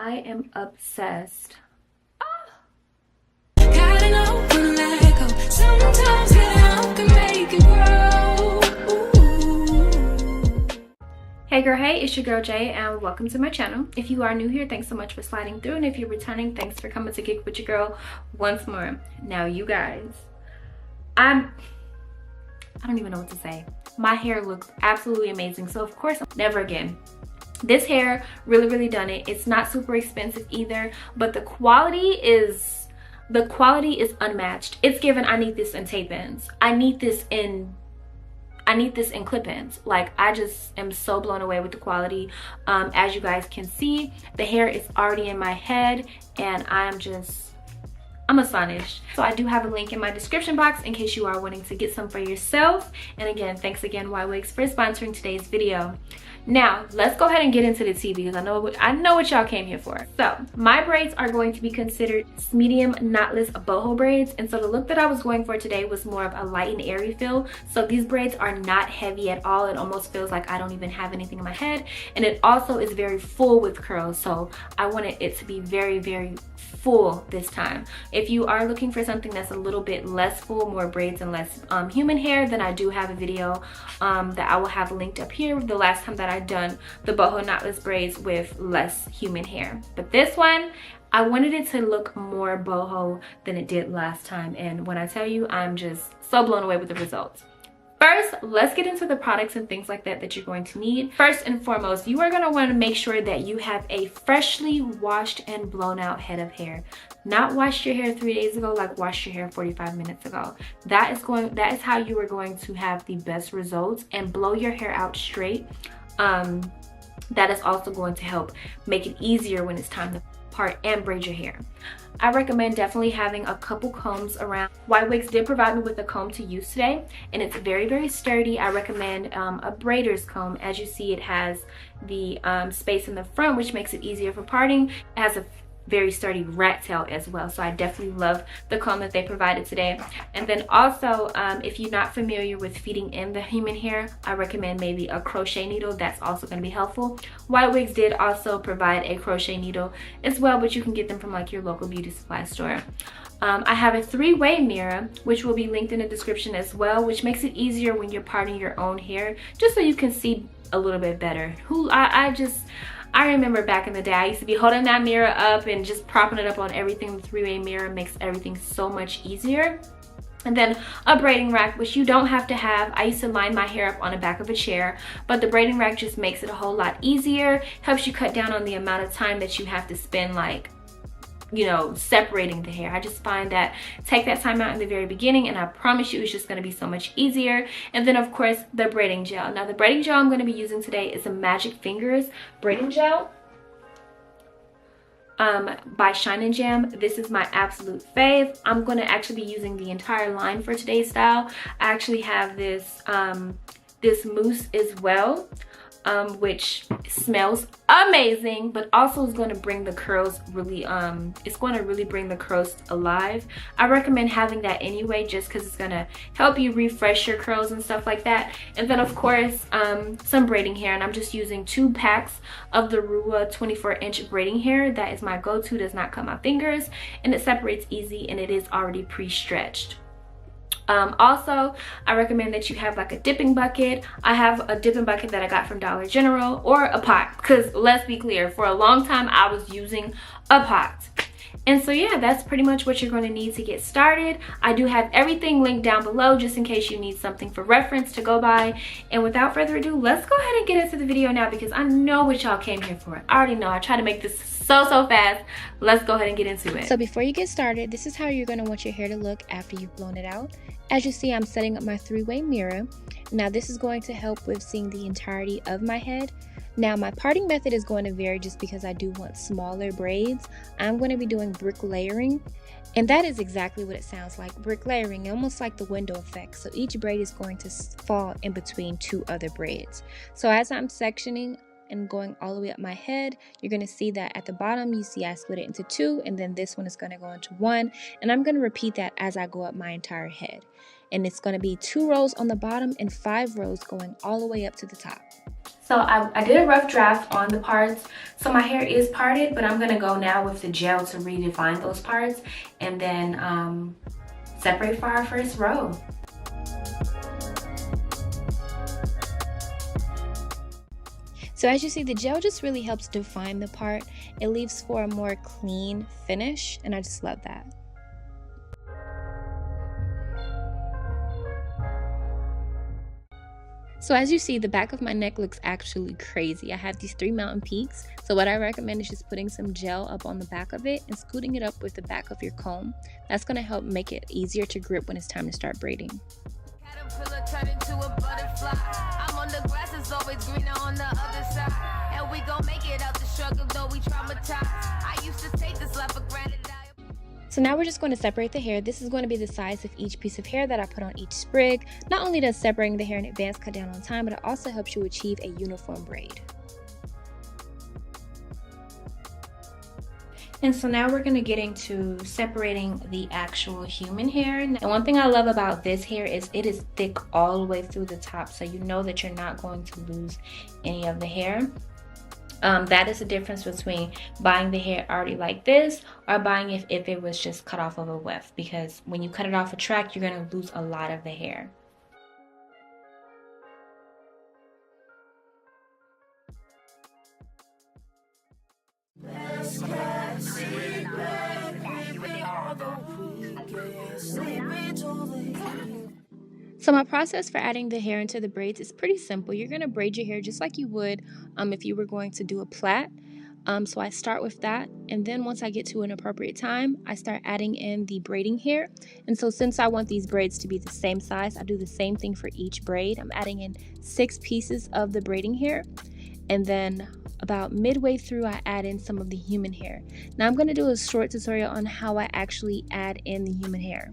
I am obsessed. Gotta know when to let go. Sometimes getting out can make it grow. Hey girl, hey, it's your girl Jay and welcome to my channel. If you are new here, thanks so much for sliding through, and if you're returning, thanks for coming to Geek with your girl once more. Now you guys, I don't even know what to say. My hair looks absolutely amazing, so of course, never again. This hair really done it. It's not super expensive either, but the quality is unmatched. It's given I need this in tape-ins. I need this in clip-ins. Like, I just am so blown away with the quality. As you guys can see, the hair is already in my head and I'm astonished. So I do have a link in my description box in case you are wanting to get some for yourself. And again, thanks again Y-Wigs for sponsoring today's video. Now let's go ahead and get into the tea because I know what y'all came here for. So my braids are going to be considered SMEDIUM knotless boho braids, and so the look that I was going for today was more of a light and airy feel. So these braids are not heavy at all. It almost feels like I don't even have anything in my head, and it also is very full with curls, so I wanted it to be very full this time. If you are looking for something that's a little bit less full, more braids and less human hair, then I do have a video that I will have linked up here, the last time that I done the boho knotless braids with less human hair. But this one, I wanted it to look more boho than it did last time, and when I tell you, I'm just so blown away with the results. First, let's get into the products and things like that you're going to need. First and foremost, you are going to want to make sure that you have a freshly washed and blown out head of hair. Not washed your hair 3 days ago, like washed your hair 45 minutes ago. That is how you are going to have the best results, and blow your hair out straight. That is also going to help make it easier when it's time to part and braid your hair. I recommend definitely having a couple combs around. Y-Wigs did provide me with a comb to use today, and it's very sturdy. I recommend a braider's comb. As you see, it has the space in the front, which makes it easier for parting. It has a very sturdy rat tail as well, so I definitely love the comb that they provided today. And then also, if you're not familiar with feeding in the human hair, I recommend maybe a crochet needle. That's also going to be helpful. Y-Wigs did also provide a crochet needle as well, but you can get them from like your local beauty supply store. I have a three-way mirror, which will be linked in the description as well, which makes it easier when you're parting your own hair, just so you can see a little bit better. I remember back in the day, I used to be holding that mirror up and just propping it up on everything. The three-way mirror makes everything so much easier. And then a braiding rack, which you don't have to have. I used to line my hair up on the back of a chair, but the braiding rack just makes it a whole lot easier. Helps you cut down on the amount of time that you have to spend, like, you know, separating the hair. I just find that take that time out in the very beginning, and I promise you it's just going to be so much easier. And then of course the braiding gel. Now the braiding gel I'm going to be using today is a Magic Fingers braiding gel by Shine and Jam. This is my absolute fave. I'm going to actually be using the entire line for today's style. I actually have this this mousse as well, which smells amazing, but also is going to bring the curls really it's going to really bring the curls alive. I recommend having that anyway, just because it's going to help you refresh your curls and stuff like that. And then of course some braiding hair, and I'm just using 2 packs of the Rua 24-inch braiding hair. That is my go-to. Does not cut my fingers, and it separates easy, and it is already pre-stretched. Also, I recommend that you have like a dipping bucket. I have a dipping bucket that I got from Dollar General, or a pot, because let's be clear, for a long time I was using a pot. And so yeah, that's pretty much what you're going to need to get started. I do have everything linked down below just in case you need something for reference to go by. And without further ado, let's go ahead and get into the video now, because I know what y'all came here for. I already know. I try to make this so fast. Let's go ahead and get into it. So before you get started, this is how you're going to want your hair to look after you've blown it out. As you see, I'm setting up my three-way mirror. Now this is going to help with seeing the entirety of my head. Now my parting method is going to vary just because I do want smaller braids. I'm going to be doing brick layering, and that is exactly what it sounds like, brick layering, almost like the window effect. So each braid is going to fall in between 2 other braids. So as I'm sectioning and going all the way up my head, you're going to see that at the bottom you see I split it into 2, and then this one is going to go into 1, and I'm going to repeat that as I go up my entire head. and it's going to be 2 rows on the bottom and 5 rows going all the way up to the top. So I did a rough draft on the parts. So my hair is parted, but I'm gonna go now with the gel to redefine those parts and then separate for our first row. So as you see, the gel just really helps define the part. It leaves for a more clean finish, and I just love that. So as you see, the back of my neck looks actually crazy. I have these 3 mountain peaks. So what I recommend is just putting some gel up on the back of it and scooting it up with the back of your comb. That's going to help make it easier to grip when it's time to start braiding. Caterpillar turn into a butterfly. I'm on the grass, it's always greener on the other side. And we gon' make it out the struggle, though we traumatized. I used to take this life for granted. So now we're just going to separate the hair. This is going to be the size of each piece of hair that I put on each sprig. Not only does separating the hair in advance cut down on time, but it also helps you achieve a uniform braid. And so now we're going to get into separating the actual human hair. And one thing I love about this hair is it is thick all the way through the top, so you know that you're not going to lose any of the hair. That is the difference between buying the hair already like this or buying it if it was just cut off of a weft, because when you cut it off a track, you're going to lose a lot of the hair. So my process for adding the hair into the braids is pretty simple. You're going to braid your hair just like you would if you were going to do a plait. So I start with that, and then once I get to an appropriate time, I start adding in the braiding hair. And so since I want these braids to be the same size, I do the same thing for each braid. I'm adding in 6 pieces of the braiding hair, and then about midway through I add in some of the human hair. Now I'm going to do a short tutorial on how I actually add in the human hair.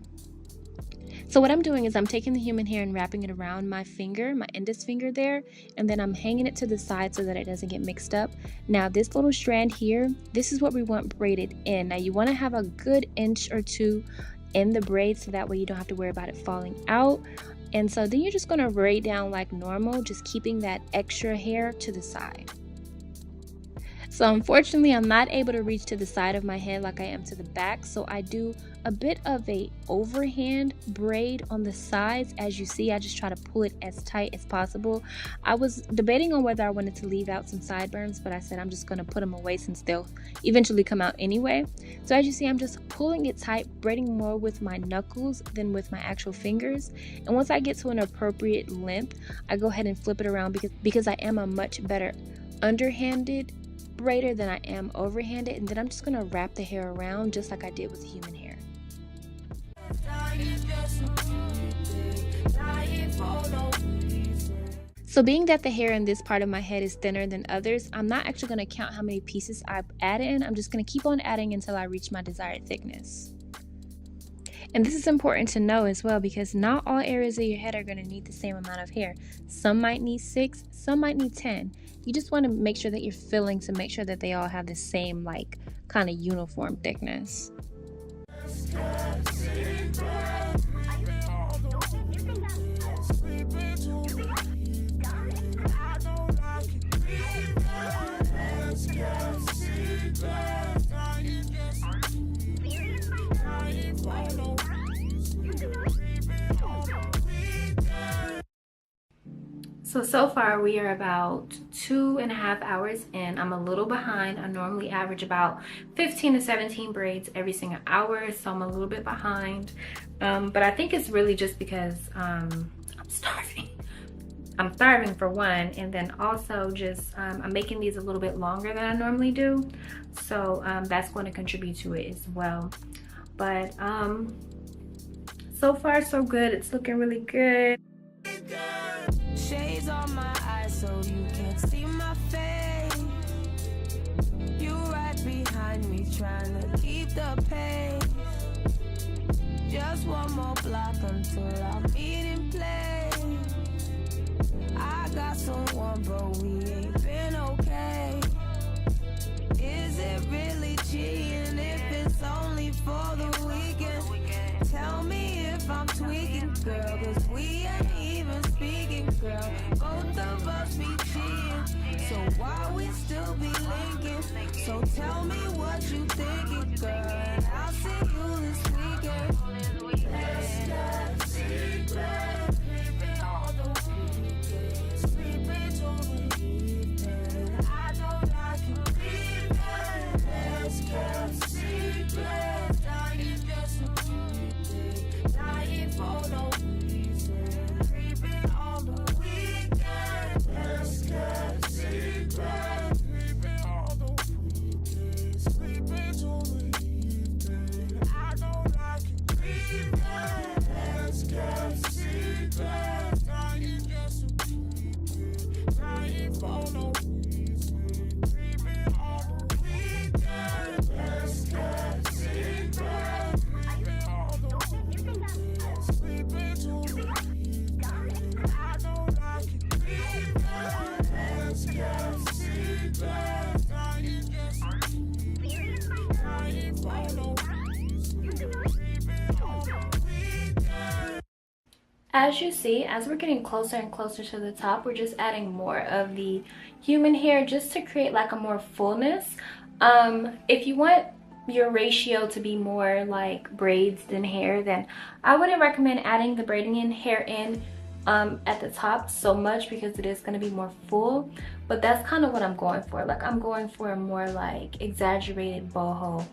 So what I'm doing is I'm taking the human hair and wrapping it around my finger, my index finger there, and then I'm hanging it to the side so that it doesn't get mixed up. Now this little strand here, this is what we want braided in. Now you want to have a good inch or 2 in the braid so that way you don't have to worry about it falling out. And so then you're just going to braid down like normal, just keeping that extra hair to the side. So unfortunately, I'm not able to reach to the side of my head like I am to the back, so I do a bit of a overhand braid on the sides. As you see, I just try to pull it as tight as possible. I was debating on whether I wanted to leave out some sideburns, but I said I'm just going to put them away since they'll eventually come out anyway. So as you see, I'm just pulling it tight, braiding more with my knuckles than with my actual fingers. And once I get to an appropriate length, I go ahead and flip it around because I am a much better underhanded braider than I am overhanded, and then I'm just going to wrap the hair around just like I did with the human hair. So being that the hair in this part of my head is thinner than others, I'm not actually going to count how many pieces I've added in. I'm just going to keep on adding until I reach my desired thickness. And this is important to know as well, because not all areas of your head are going to need the same amount of hair. Some might need 6, some might need 10. You just want to make sure that you're filling to make sure that they all have the same kind of uniform thickness. So far we are about 2.5 hours in. I'm a little behind. I normally average about 15 to 17 braids every single hour, so I'm a little bit behind. But I think it's really just because I'm starving. I'm starving for one, and then also just I'm making these a little bit longer than I normally do, so that's going to contribute to it as well. But so far so good. It's looking really good. Shades on my eyes so you can't see my face. You right behind me trying to keep the pace. Just one more block until I meet in place. I got someone but we ain't been okay. Is it really cheating if it's only for the weekend? Tell me if I'm tweaking, girl, cause we ain't even speaking, girl. Both of us be cheating, so why we still be linking? So tell me what you thinking, girl, and I'll see you this weekend. Let's get secret, sleeping all the weekends, sleeping till the evening. I don't like you leaving. Let's get secret, dying just to keep it, dying for no reason, sleeping all the weekend. Let's get secret, sleeping all the weekends, sleeping till the evening. I don't like you leaving. Let's get secret, dying just to keep it, dying for no reason, sleeping all the weekend. Let's get secret, sleeping all the weekends, sleeping till the evening. I don't like you leaving. Let's get secret, dying just to keep it, dying for no reason, sleeping all the weekend. As you see, as we're getting closer and closer to the top, we're just adding more of the human hair just to create like a more fullness. If you want your ratio to be more like braids than hair, then I wouldn't recommend adding the braiding in hair in at the top so much, because it is going to be more full. But that's kind of what I'm going for. Like, I'm going for a more like exaggerated boho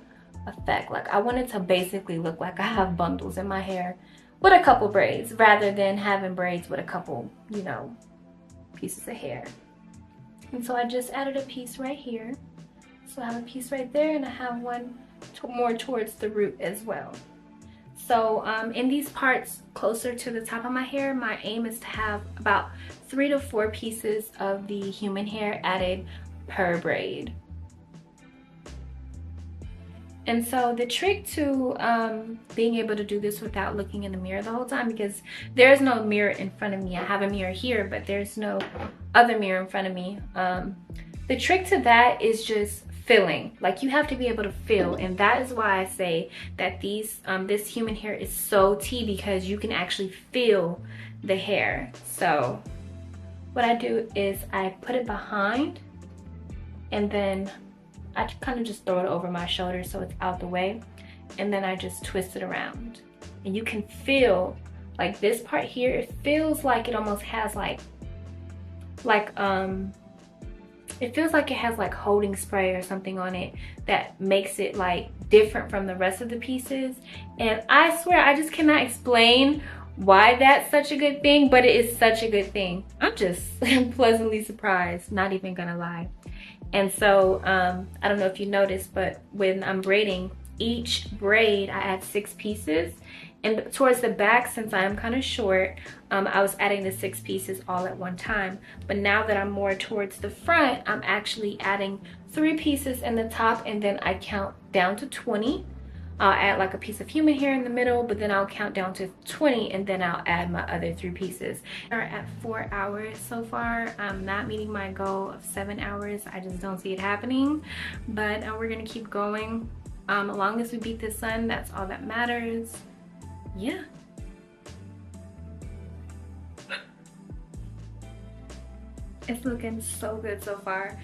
effect. Like, I want it to basically look like I have bundles in my hair with a couple braids, rather than having braids with a couple, you know, pieces of hair. And so I just added a piece right here. So I have a piece right there, and I have one more towards the root as well. So in these parts closer to the top of my hair, my aim is to have about 3 to 4 pieces of the human hair added per braid. And so the trick to being able to do this without looking in the mirror the whole time, because there's no mirror in front of me. I have a mirror here, but there's no other mirror in front of me. The trick to that is just feeling. Like, you have to be able to feel, and that is why I say that these this human hair is so tea, because you can actually feel the hair. So what I do is I put it behind, and then I kind of just throw it over my shoulder so it's out the way, and then I just twist it around. And you can feel, like, this part here, it feels like it almost has it feels like it has like holding spray or something on it that makes it like different from the rest of the pieces. And I swear, I just cannot explain why that's such a good thing, but it is such a good thing. I'm just pleasantly surprised, not even gonna lie. And so I don't know if you noticed, but when I'm braiding, each braid I add 6 pieces, and towards the back, since I am kind of short, I was adding the 6 pieces all at one time. But now that I'm more towards the front, I'm actually adding 3 pieces in the top, and then I count down to 20. I'll add like a piece of human hair in the middle, but then I'll count down to 20, and then I'll add my other 3 pieces. We're at 4 hours so far. I'm not meeting my goal of 7 hours. I just don't see it happening, but we're gonna keep going. As long as we beat the sun, that's all that matters. Yeah. It's looking so good so far.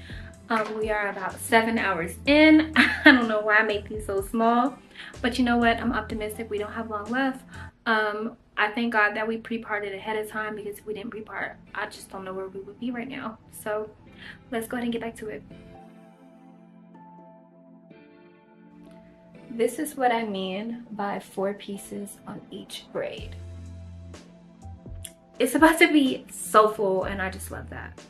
We are about 7 hours in. I don't know why I make these so small, but you know what? I'm optimistic. We don't have long left. I thank God that we pre-parted ahead of time, because if we didn't pre-part, I just don't know where we would be right now. So let's go ahead and get back to it. This is what I mean by 4 pieces on each braid. It's about to be so full, and I just love that.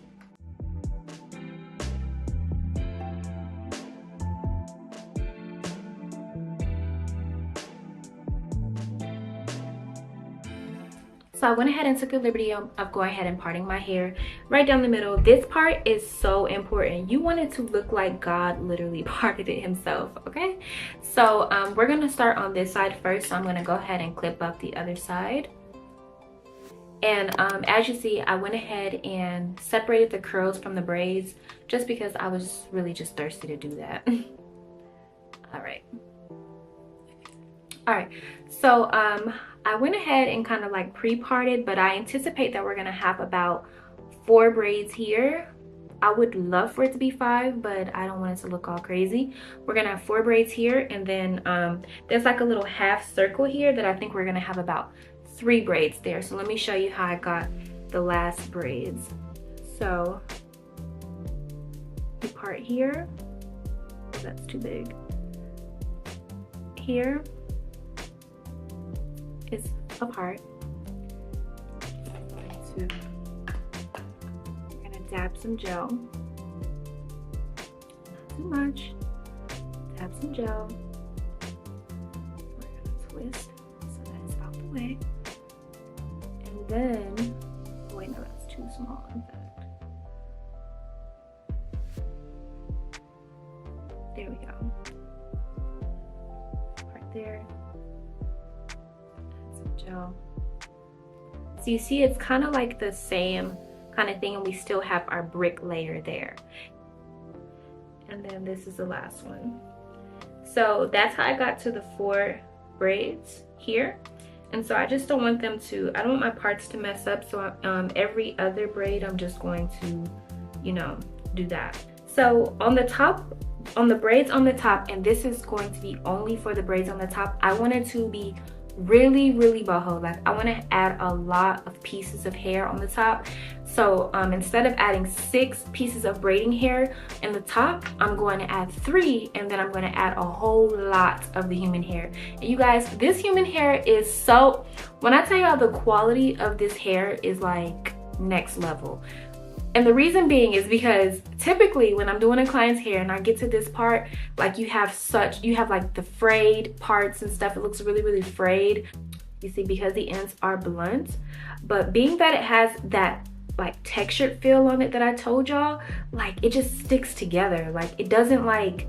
So I went ahead and took the liberty of going ahead and parting my hair right down the middle. This part is so important. You want it to look like God literally parted it himself, okay? So we're gonna start on this side first. So I'm gonna go ahead and clip up the other side. And as you see, I went ahead and separated the curls from the braids, just because I was really just thirsty to do that. All right, so I went ahead and kind of like pre-parted, but I anticipate that we're gonna have about 4 braids here. I would love for it to be 5, but I don't want it to look all crazy. We're gonna have 4 braids here, and then there's like a little half circle here that I think we're gonna have about 3 braids there. So let me show you how I got the last braids. So the part here, oh, that's too big. Here is a part. We're gonna dab some gel. Not too much. Dab some gel. We're gonna twist so that it's out the way. And then, oh wait, no, that's too small. In fact. There we go. Right there. Add some gel. So you see, it's kind of like the same kind of thing, and we still have our brick layer there. And then this is the last one. So that's how I got to the 4 braids here. And so I just don't want them to, I don't want my parts to mess up. So every other braid, I'm just going to, you know, do that. So on the top, on the braids on the top, and this is going to be only for the braids on the top, I want it to be really boho. Like I want to add a lot of pieces of hair on the top. So instead of adding 6 pieces of braiding hair in the top, I'm going to add 3, and then I'm going to add a whole lot of the human hair. And you guys, this human hair is so, when I tell y'all, the quality of this hair is like next level. And the reason being is because typically when I'm doing a client's hair and I get to this part, like you have like the frayed parts and stuff. It looks really frayed, you see, because the ends are blunt. But being that it has that like textured feel on it that I told y'all, like it just sticks together. Like it doesn't, like,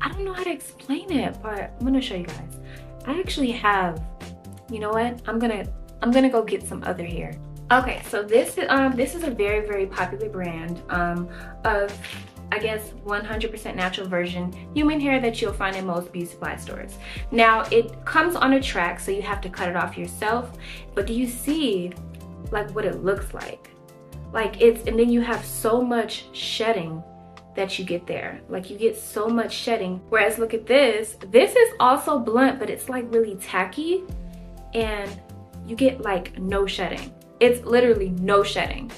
I don't know how to explain it, but I'm gonna show you guys. I actually have, you know what, I'm gonna go get some other hair. Okay, so this is a very popular brand of, I guess, 100% natural virgin human hair that you'll find in most beauty supply stores. Now it comes on a track, so you have to cut it off yourself. But do you see like what it looks like? Like and then you have so much shedding that you get there. Like you get so much shedding. Whereas look at this. This is also blunt, but it's like really tacky, and you get like no shedding. It's literally no shedding.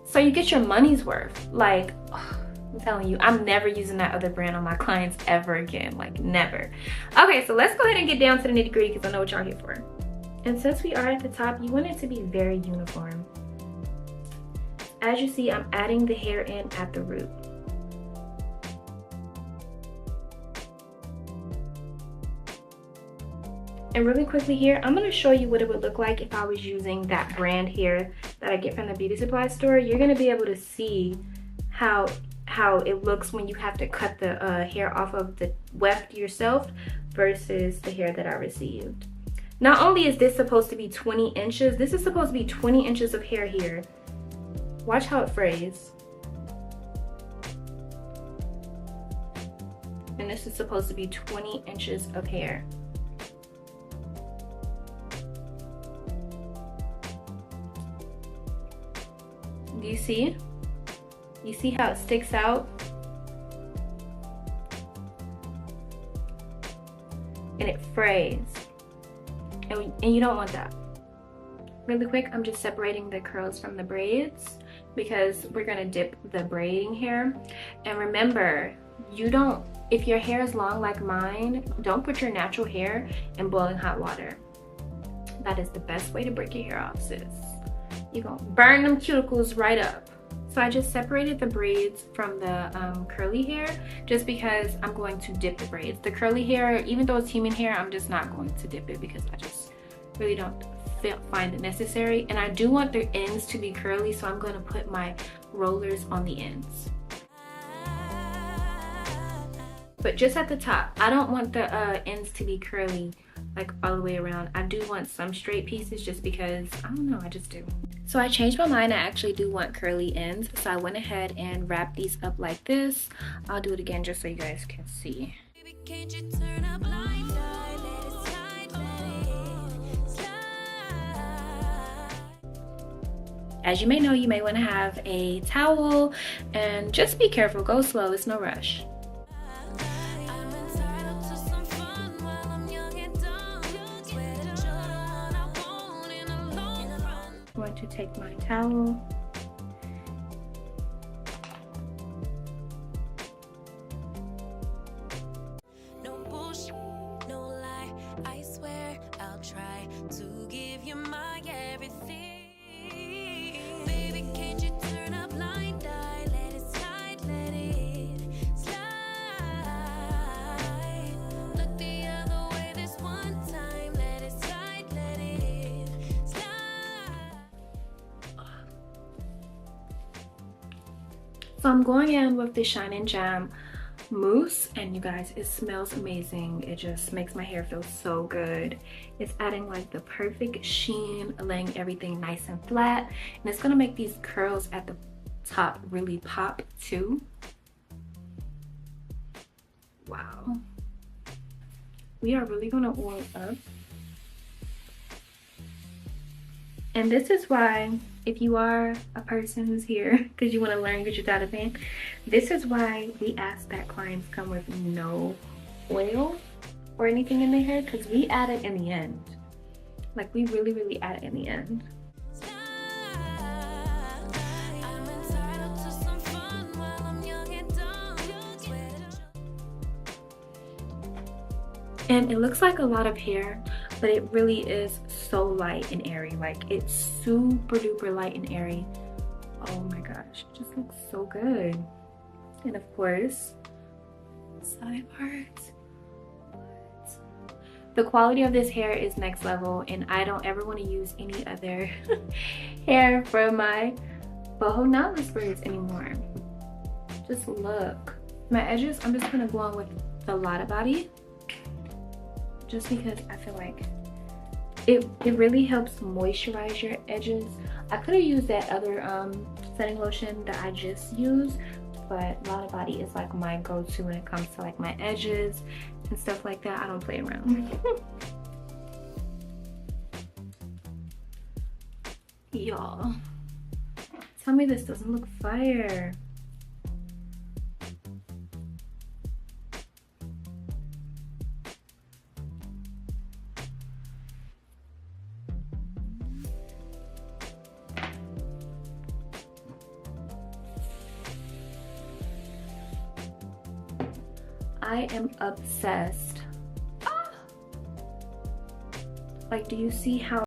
So you get your money's worth. Like, I'm telling you, I'm never using that other brand on my clients ever again. Like, never. Okay, so let's go ahead and get down to the nitty gritty, because I know what y'all here for. And since we are at the top, you want it to be very uniform. As you see, I'm adding the hair in at the root. And really quickly here, I'm going to show you what it would look like if I was using that brand hair that I get from the beauty supply store. You're going to be able to see how it looks when you have to cut the hair off of the weft yourself versus the hair that I received. Not only is this supposed to be 20 inches, this is supposed to be 20 inches of hair here. Watch how it frays. And this is supposed to be 20 inches of hair. Do you see? You see how it sticks out? And it frays. And you don't want that. Really quick, I'm just separating the curls from the braids because we're gonna dip the braiding hair. And remember, if your hair is long like mine, don't put your natural hair in boiling hot water. That is the best way to break your hair off, sis. You're gonna burn them cuticles right up. So I just separated the braids from the curly hair just because I'm going to dip the braids. The curly hair, even though it's human hair, I'm just not going to dip it because I just really don't find it necessary. And I do want the ends to be curly, so I'm going to put my rollers on the ends. But just at the top, I don't want the ends to be curly like all the way around. I do want some straight pieces just because, I don't know, I just do. So I changed my mind. I actually do want curly ends. So I went ahead and wrapped these up like this. I'll do it again just so you guys can see. Baby, can't you turn up blind eye, let it slide, let it slide. as you may know, you may want to have a towel, and just be careful, go slow, it's no rush. I'm going to take my towel. No bullshit, no lie. I swear I'll try to give you my everything. Baby, can't you turn a blind eye? Let it slide, let it slide. Look the other way this one time. Let it slide, let it slide. So I'm going in with the Shine and Jam mousse, and you guys, it smells amazing. It just makes my hair feel so good. It's adding like the perfect sheen, laying everything nice and flat, and it's gonna make these curls at the top really pop too. Wow, we are really gonna oil up. And this is why, if you are a person who's here because you want to learn, get your data pan, this is why we ask that clients come with no oil or anything in their hair, because we add it in the end. Like, we really add it in the end. And it looks like a lot of hair, but it really is so light and airy. Like, it's super duper light and airy. Oh my gosh, it just looks so good. And of course, side part. The quality of this hair is next level, and I don't ever want to use any other hair for my BOHO knotless braids anymore. Just look. My edges, I'm just gonna go on with the Lotta Body, just because I feel like it really helps moisturize your edges. I could have used that other setting lotion that I just used, but Lotta Body is like my go-to when it comes to like my edges and stuff like that. I don't play around. Y'all, tell me this doesn't look fire. I am obsessed. Ah! Like, do you see how